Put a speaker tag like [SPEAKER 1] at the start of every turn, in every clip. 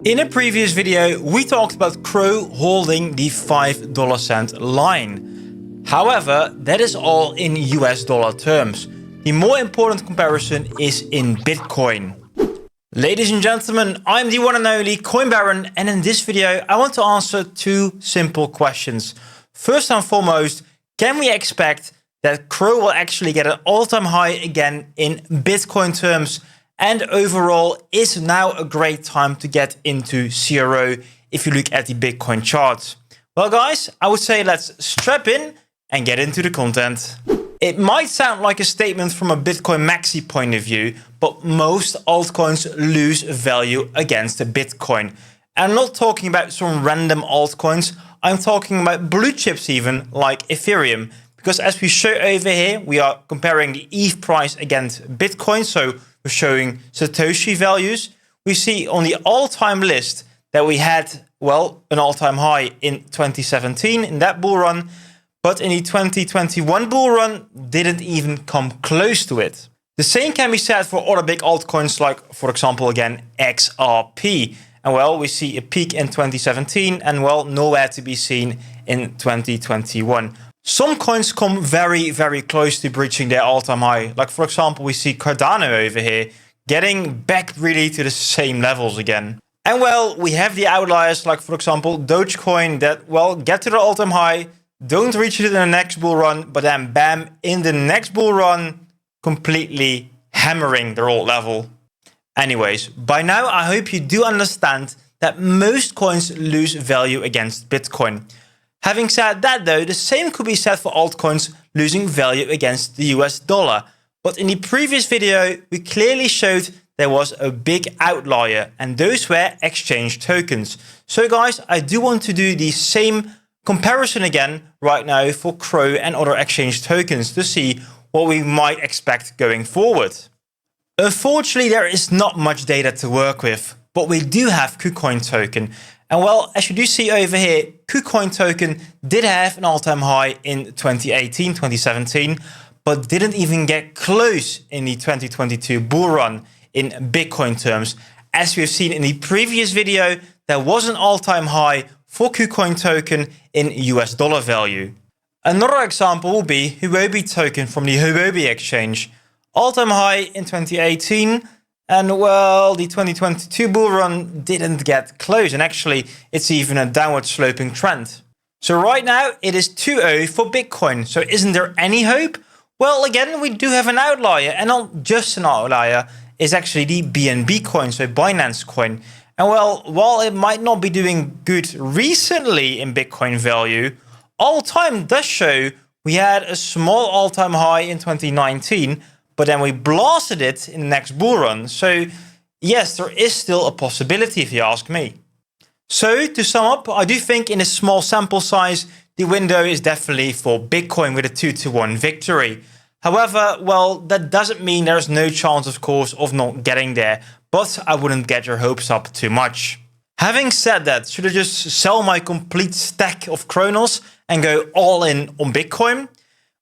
[SPEAKER 1] In a previous video, we talked about CRO holding the $5 line. However, that is all in US dollar terms. The more important comparison is in Bitcoin. Ladies and gentlemen, I'm the one and only Coin Baron, and in this video, I want to answer two simple questions. First and foremost, can we expect that CRO will actually get an all-time high again in Bitcoin terms? And overall, is now a great time to get into CRO if you look at the Bitcoin charts? Well, guys, I would say let's strap in and get into the content. It might sound like a statement from a Bitcoin maxi point of view, but most altcoins lose value against Bitcoin. I'm not talking about some random altcoins. I'm talking about blue chips even, like Ethereum. Because as we show over here, we are comparing the ETH price against Bitcoin. So we're showing Satoshi values. We see on the all-time list that we had, well, an all-time high in 2017 in that bull run. But in the 2021 bull run, didn't even come close to it. The same can be said for other big altcoins like, for example, again, XRP. And well, we see a peak in 2017 and well, nowhere to be seen in 2021. Some coins come very, very close to breaching their all-time high. Like, for example, we see Cardano over here getting back really to the same levels again. And well, we have the outliers like, for example, Dogecoin that, well, get to the all-time high, don't reach it in the next bull run, but then bam, in the next bull run, completely hammering their old level. Anyways, by now, I hope you do understand that most coins lose value against Bitcoin. Having said that though, the same could be said for altcoins losing value against the US dollar. But in the previous video, we clearly showed there was a big outlier, and those were exchange tokens. So guys, I do want to do the same comparison again right now for CRO and other exchange tokens to see what we might expect going forward. Unfortunately, there is not much data to work with, but we do have KuCoin token. And well, as you do see over here, KuCoin token did have an all-time high in 2018, 2017, but didn't even get close in the 2022 bull run in Bitcoin terms. As we've seen in the previous video, there was an all-time high for KuCoin token in US dollar value. Another example will be Huobi token from the Huobi exchange. All-time high in 2018. And well, the 2022 bull run didn't get close. And actually, it's even a downward sloping trend. So right now, it is 2-0 for Bitcoin. So isn't there any hope? Well, again, we do have an outlier. And not just an outlier, is actually the BNB coin, so Binance coin. And well, while it might not be doing good recently in Bitcoin value, all time does show we had a small all-time high in 2019, but then we blasted it in the next bull run. So yes, there is still a possibility if you ask me. So to sum up, I do think in a small sample size, the window is definitely for Bitcoin with a 2-1 victory. However, well, that doesn't mean there's no chance, of course, of not getting there, but I wouldn't get your hopes up too much. Having said that, should I just sell my complete stack of Chronos and go all in on Bitcoin?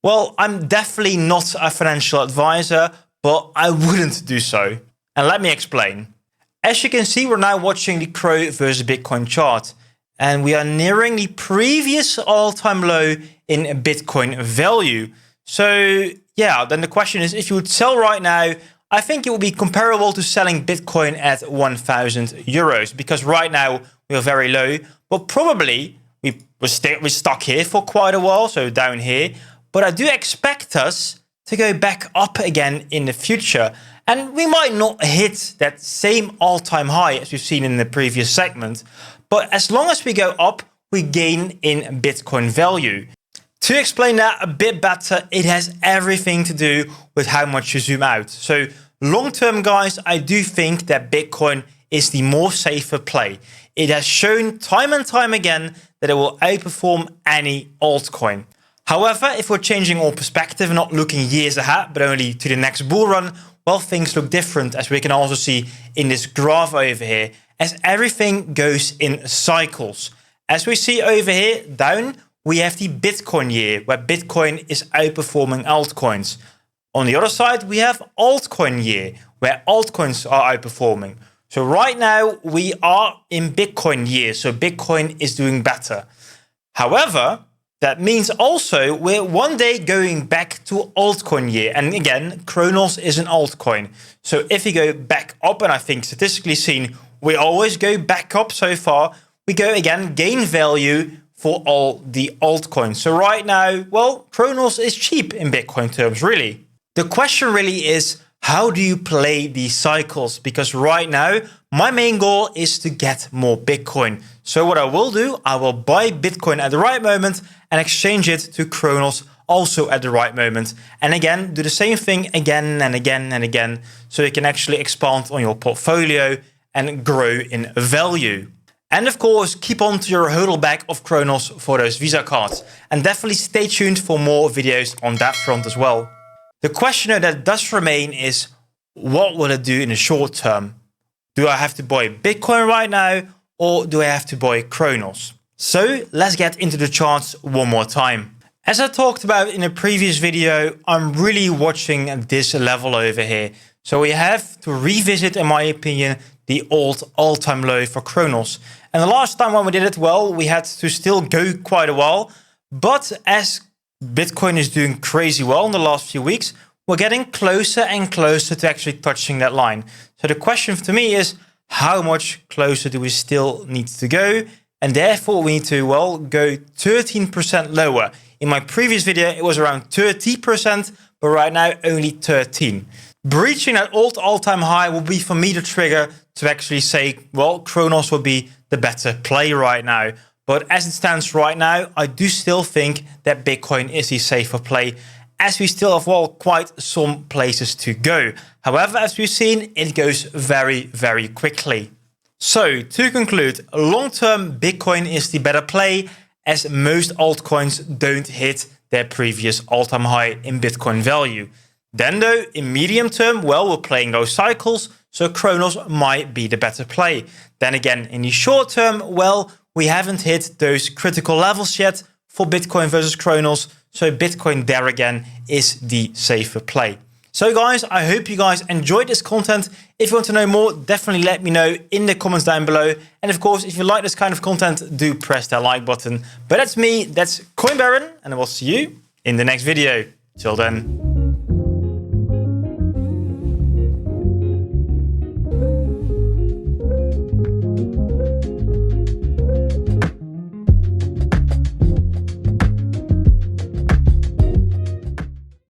[SPEAKER 1] Well, I'm definitely not a financial advisor, but I wouldn't do so. And let me explain. As you can see, we're now watching the CRO versus Bitcoin chart, and we are nearing the previous all-time low in Bitcoin value. So yeah, then the question is, if you would sell right now, I think it would be comparable to selling Bitcoin at 1,000 euros, because right now we are very low, but probably we're stuck here for quite a while, so down here. But I do expect us to go back up again in the future. And we might not hit that same all-time high as we've seen in the previous segment. But as long as we go up, we gain in Bitcoin value. To explain that a bit better, it has everything to do with how much you zoom out. So long-term, guys, I do think that Bitcoin is the more safer play. It has shown time and time again that it will outperform any altcoin. However, if we're changing our perspective, not looking years ahead, but only to the next bull run, well, things look different, as we can also see in this graph over here, as everything goes in cycles. As we see over here, down, we have the Bitcoin year, where Bitcoin is outperforming altcoins. On the other side, we have altcoin year, where altcoins are outperforming. So right now we are in Bitcoin year, so Bitcoin is doing better. However, that means also we're one day going back to altcoin year. And again, Kronos is an altcoin. So if you go back up, and I think statistically seen, we always go back up so far, we go again, gain value for all the altcoins. So right now, well, Kronos is cheap in Bitcoin terms, really. The question really is, how do you play these cycles? Because right now, my main goal is to get more Bitcoin. So what I will do, I will buy Bitcoin at the right moment and exchange it to Kronos also at the right moment. And again, do the same thing again and again and again, so you can actually expand on your portfolio and grow in value. And of course, keep on to your hodl bag of Kronos for those Visa cards. And definitely stay tuned for more videos on that front as well. The question that does remain is, what will it do in the short term? Do I have to buy Bitcoin right now, or do I have to buy Kronos? So let's get into the charts one more time. As I talked about in a previous video, I'm really watching this level over here. So we have to revisit, in my opinion, the old all-time low for Kronos. And the last time when we did it, well, we had to still go quite a while. But as Bitcoin is doing crazy well in the last few weeks, we're getting closer and closer to actually touching that line. So the question to me is, how much closer do we still need to go? And therefore we need to, well, go 13% lower. In my previous video, it was around 30%, but right now only 13. Breaching that old all-time high will be for me the trigger to actually say, well, Kronos will be the better play right now. But as it stands right now, I do still think that Bitcoin is the safer play, as we still have, well, quite some places to go. However, as we've seen, it goes very, very quickly. So to conclude, long-term Bitcoin is the better play, as most altcoins don't hit their previous all-time high in Bitcoin value. Then though, in medium term, well, we're playing those cycles, so Kronos might be the better play. Then again, in the short term, well, we haven't hit those critical levels yet for Bitcoin versus Kronos, so Bitcoin there again is the safer play. So guys, I hope you guys enjoyed this content. If you want to know more, definitely let me know in the comments down below. And of course, if you like this kind of content, do press that like button. But that's me, that's Coin Baron, and I will see you in the next video. Till then.